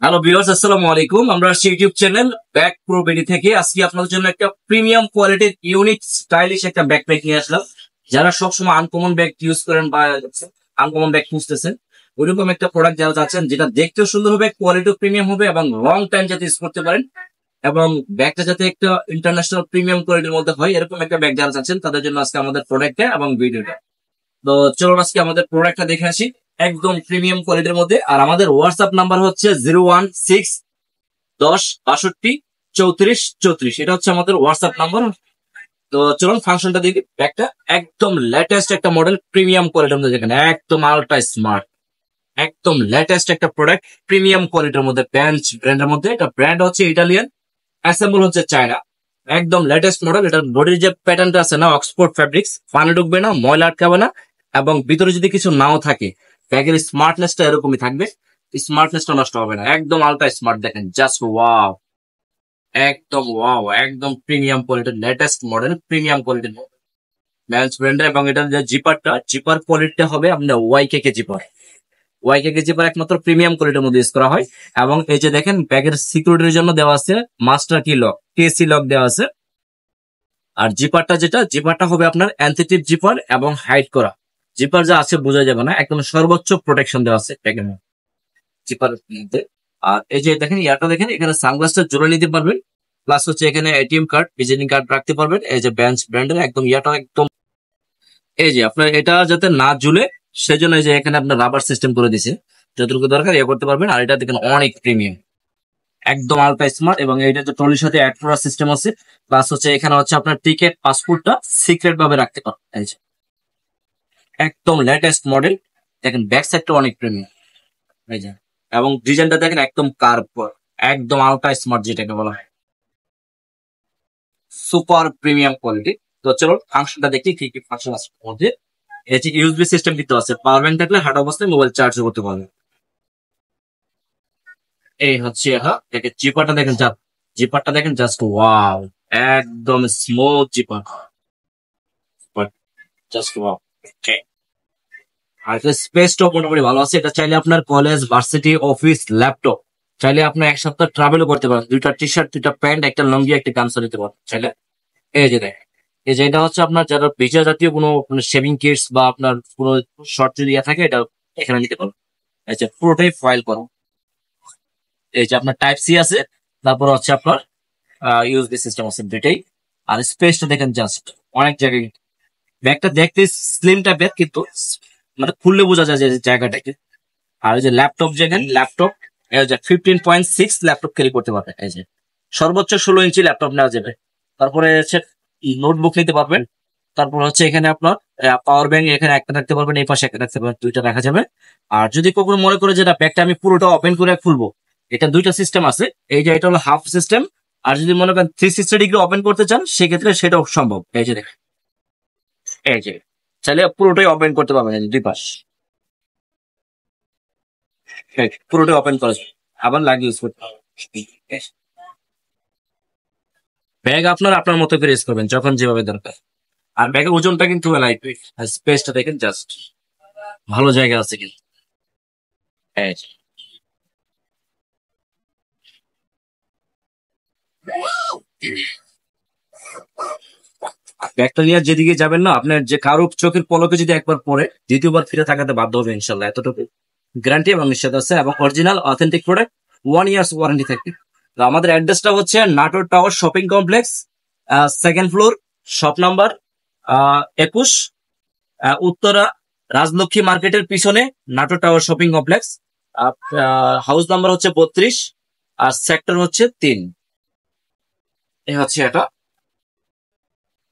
Hello viewers, আসসালামু আলাইকুম। আমরা আসছি ইউটিউব চ্যানেল ব্যাক প্রো বেডি থেকে। আজকে আপনাদের জন্য একটা প্রিমিয়াম কোয়ালিটির ইউনিক স্টাইলিশ একটা ব্যাকপ্যাক নিয়ে আসলাম। যারা সবসময় আনকমন ব্যাগ ইউজ করেন বা আনকমন ব্যাগ খুঁজতেছেন, ওইরকম একটা প্রোডাক্ট যারা চাচ্ছেন যেটা দেখতেও সুন্দর হবে, কোয়ালিটিও প্রিমিয়াম হবে এবং লং টাইম যাতে ইউজ করতে পারেন এবং ব্যাগটা যাতে একটা ইন্টারন্যাশনাল প্রিমিয়াম কোয়ালিটির মধ্যে হয়, এরকম একটা ব্যাগ যারা চাচ্ছেন তাদের জন্য আজকে আমাদের প্রোডাক্টটা এবং ভিডিওটা। তো চলুন আজকে আমাদের প্রোডাক্টটা দেখে আসি একদম প্রিমিয়াম কোয়ালিটির মধ্যে। আর আমাদের হোয়াটসঅ্যাপ নাম্বার হচ্ছে 01610623434। এটা হচ্ছে আমাদের হোয়াটসঅ্যাপ নাম্বার। তো চলুন ফাংশনটা দেখি। একটা একদম লেটেস্ট একটা মডেল প্রিমিয়াম কোয়ালিটির মধ্যে, যেখানে একদম আলট্রা স্মার্ট, একদম লেটেস্ট একটা প্রোডাক্ট প্রিমিয়াম কোয়ালিটির মধ্যে, বেঞ্চ ব্র্যান্ডের মধ্যে। এটা ব্র্যান্ড হচ্ছে ইটালিয়ান, অ্যাসেম্বল হচ্ছে চায়না। একদম লেটেস্ট মডেল। এটার বডির যে প্যাটার্নটা আছে না, অক্সফোর্ড ফ্যাব্রিক্স, পানি ঢুকবে না, ময়লা আটকাবে না, এবং ভিতরে যদি কিছু নাও থাকে ব্যাগের স্মার্টনেসটা এরকমই থাকবে, স্মার্টনেসটা নষ্ট হবে না। একদম আলট্রা স্মার্ট, দেখেন জাস্ট ওয়াও, একদম ওয়াও, একদম প্রিমিয়াম কোয়ালিটির লেটেস্ট মডেল প্রিমিয়াম কোয়ালিটির ম্যালস ব্র্যান্ডের। এবং এটার যে জিপার কোয়ালিটিটা হবে আপনার ওয়াইকে জিপার। ওয়াইকে জিপার একমাত্র প্রিমিয়াম কোয়ালিটির মধ্যে ইউজ করা হয়। এবং এই যে দেখেন ব্যাগের সিকিউরিটির জন্য দেওয়া আছে মাস্টার কি লক, কেসি লক দেওয়া আছে। আর জিপারটা হবে আপনার অ্যান্টিটিভ জিপার এবং হাইড করা জিপার, যা আছে বোঝা যাবে না, একদম সর্বোচ্চ প্রোটেকশন দেওয়া আছে ব্যাগের জিপারের মধ্যে। আর এই যে দেখেন ইয়াটা, দেখেন এখানে সানগ্লাসটা জোড়া নিতে পারবেন, প্লাস হচ্ছে এখানে এটিএম কার্ড, ভিজিটিং কার্ড রাখতে পারবেন। এই যে বেঞ্চ ব্র্যান্ডের একদম ইয়াটা একদম, এই যে আপনার এটা যাতে না ঝুলে সেজন্য এই যে এখানে আপনার রাবার সিস্টেম করে দিছে, যতটুকু দরকার ইয়ে করতে পারবেন। আর এটা দেখেন অনেক প্রিমিয়াম, একদম আলট্রা স্মার্ট। এবং এটা যে ট্রলির সাথে অ্যাড করার সিস্টেম আছে, প্লাস হচ্ছে এখানে হচ্ছে আপনার টিকেট পাসপোর্টটা সিক্রেট ভাবে রাখতে পারবেন। এই যে একদম লেটেস্ট মডেল, দেখেন ব্যাক সাইডটা অনেক প্রিমিয়াম। এই যে এবং ডিজাইনটা দেখেন একদম কার্ভ, একদম আলট্রা স্মার্ট যেটাকে বলা হয়, সুপার প্রিমিয়াম কোয়ালিটি। তো চলো ফাংশনটা দেখি কি কি ফাংশন আছে এর মধ্যে। এই যে ইউএসবি সিস্টেম কিন্তু আছে, পাওয়ার ব্যাংক থাকলে হার্ড অবস্থায় মোবাইল চার্জ করতে পারবেন। এই হচ্ছে দেখেন জিপারটা দেখেন জাস্ট ওয়াও, একদম স্মুথ জিপার, জাস্ট ওয়াও। আর স্পেসটাও মোটামুটি ভালো আছে। এটা চাইলে আপনার কলেজ, ভার্সিটি, অফিস, ল্যাপটপ চাইলে আপনার এক সপ্তাহ ট্রাভেলও করতে পারেন। দুইটা টি শার্ট, দুইটা প্যান্ট, একটা লুঙ্গি, একটা গামছা নিতে পারেন চাইলে। এই যে দেখ, এই যে এটা হচ্ছে আপনার যারা ভিজা জাতীয় কোনো শেভিং কিটস বা আপনার কোনো শর্ট যদি ইয়ে থাকে, এটা এখানে নিতে পারেন। এই যে পুরোটাই ফয়েল করা। এই যে আপনার টাইপ সি আছে, তারপর হচ্ছে আপনার ইউএসবি সিস্টেম আছে দুইটাই। আর স্পেসটা দেখেন জাস্ট অনেক জায়গায়। ব্যাগটা দেখতে স্লিম টাইপের, কিন্তু মানে খুললে বোঝা যায় যে জায়গাটাকে। আর এই যে ল্যাপটপ, যেখানে ল্যাপটপ 15.6 ল্যাপটপ ক্যারি করতে পারবে। এই যে সর্বোচ্চ 16 ইঞ্চি ল্যাপটপ নেওয়া যাবে। তারপরে হচ্ছে নোটবুক নিতে পারবেন। তারপর হচ্ছে এখানে আপনার পাওয়ার ব্যাংক এখানে একটা রাখতে পারবেন, এই পাশে একটা রাখতে পারবেন, দুইটা রাখা যাবে। আর যদি কখনো মনে করে যেটা ব্যাগটা আমি পুরোটা ওপেন করে খুলবো, এটা দুইটা সিস্টেম আছে। এই যে এটা হলো হাফ সিস্টেম, আর যদি মনে করেন 360 ডিগ্রি ওপেন করতে চান সেক্ষেত্রে সেটাও সম্ভব। এই যে দেখেন, এই যে চাইলে পুরোটাই ওপেন করতে পারবেন, এই যে দুই পাশ পুরোটাই ওপেন করা যায়, আবার লাগিয়ে ইউজ করতে পারবেন। ব্যাগ আপনার আপনার মতো করে ইউজ করবেন যখন যেভাবে দরকার। আর ব্যাগের ওজনটা কিন্তু লাইট ওয়েট, আর স্পেসটা দেখেন জাস্ট ভালো জায়গা আছে কিন্তু। এই যে, ব্যাগটা নিয়ে যেদিকে যাবেন না, আপনার যে কারো চোখের পলকে যদি একবার পরে দ্বিতীয়বার ফিরে তাকাতে বাধ্য হবে ইনশাল্লাহ, এতটুকু গ্যারান্টি এবং নিশ্চয়তা আছে। এবং original authentic product, 1 years warranty থাকবে। তো আমাদের অ্যাড্রেসটা হচ্ছে Natore tower shopping complex, second floor, shop number 21, Uttara Rajlakshmi মার্কেটের পিছনে Natore tower shopping complex. House number হচ্ছে 32, আর সেক্টর হচ্ছে 3। এই হচ্ছে এটা।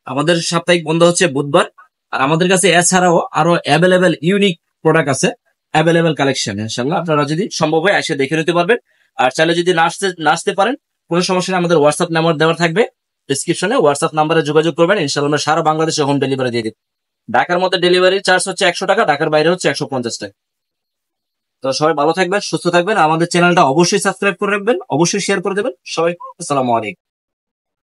আমাদের সাপ্তাহিক বন্ধ হচ্ছে বুধবার। আর আমাদের কাছে এছাড়াও আরো অ্যাভেলেবেল ইউনিক প্রোডাক্ট আছে, অ্যাভেলেবেল কালেকশন। ইনশাল্লাহ আপনারা যদি সম্ভব হয় এসে দেখে নিতে পারবেন। আর চাইলে যদি নাচতে পারেন, কোনো সমস্যা নেই, আমাদের হোয়াটসঅ্যাপ নাম্বার দেওয়া থাকবে ডিসক্রিপশনে, হোয়াটসঅ্যাপ নাম্বারে যোগাযোগ করবেন। ইনশাল্লাহ আমরা সারা বাংলাদেশে হোম ডেলিভারি দিয়ে দিই। ঢাকার মধ্যে ডেলিভারি চার্জ হচ্ছে 100 টাকা, ঢাকার বাইরে হচ্ছে 150 টাকা। তো সবাই ভালো থাকবেন, সুস্থ থাকবেন। আমাদের চ্যানেলটা অবশ্যই সাবস্ক্রাইব করে রাখবেন, অবশ্যই শেয়ার করে দেবেন সবাই। আসসালামু আলাইকুম।